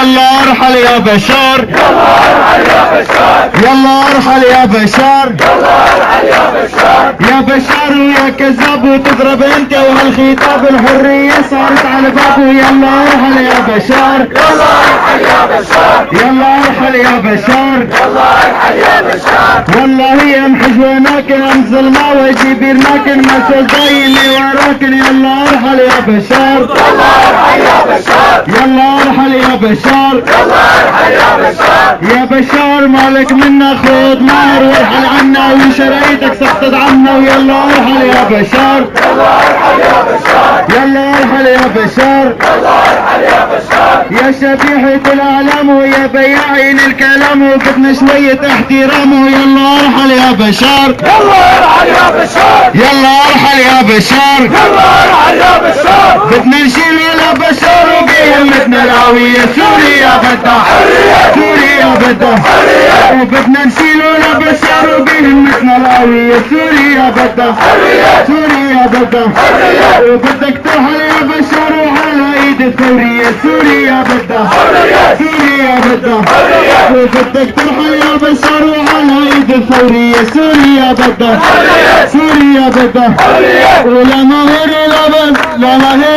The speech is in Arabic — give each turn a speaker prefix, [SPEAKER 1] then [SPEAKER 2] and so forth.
[SPEAKER 1] يلا ارحل يا بشار، يلا ارحل يا بشار، يلا ارحل يا بشار، يلا ارحل يا بشار، يا بشار ويا كذاب وتضرب انت وهالخطاب الحرية صارت على بابه. يلا ارحل يا بشار، يلا ارحل يا بشار، يلا ارحل يا بشار، يلا ارحل يا بشار، والله يا محجوناكن انزل ما وجبيرناكن ما سوزاي اللي وراكن. يلا ارحل يا بشار، يلا ارحل يا بشار، يلا ارحل يا بشار، يلا ارحل يا بشار، يا بشار مالك منا خذ مهر وارحل عنا وشريتك سقطت عنا. ويلا ارحل يا بشار، يلا ارحل يا بشار، يلا ارحل يا بشار، يلا ارحل يا بشار، يا شبيحة الاعلام ويا بياعين الكلام وبدنا شوية احترام. ويلا ارحل يا بشار، يلا ارحل يا بشار، يلا ارحل يا بشار، يلا ارحل يا بشار، بدنا نشيل يا بشار وبهمتنا الهوية. سوريا بدها حرية، سوريا بدها حرية، وبدنا نشيل يا بشار وبهمتنا الهوية. سوريا بدها حرية، سوريا بدها حرية، وبدك ترحل يا بشار وعلى ايد الثورية. سوريا بدها حرية، سوريا بدها حرية، وبدك ترحل يا بشار وعلى ايد الثورية. سوريا بدها حرية، سوريا بدها حرية، ولا مهر لا بس لا مهر.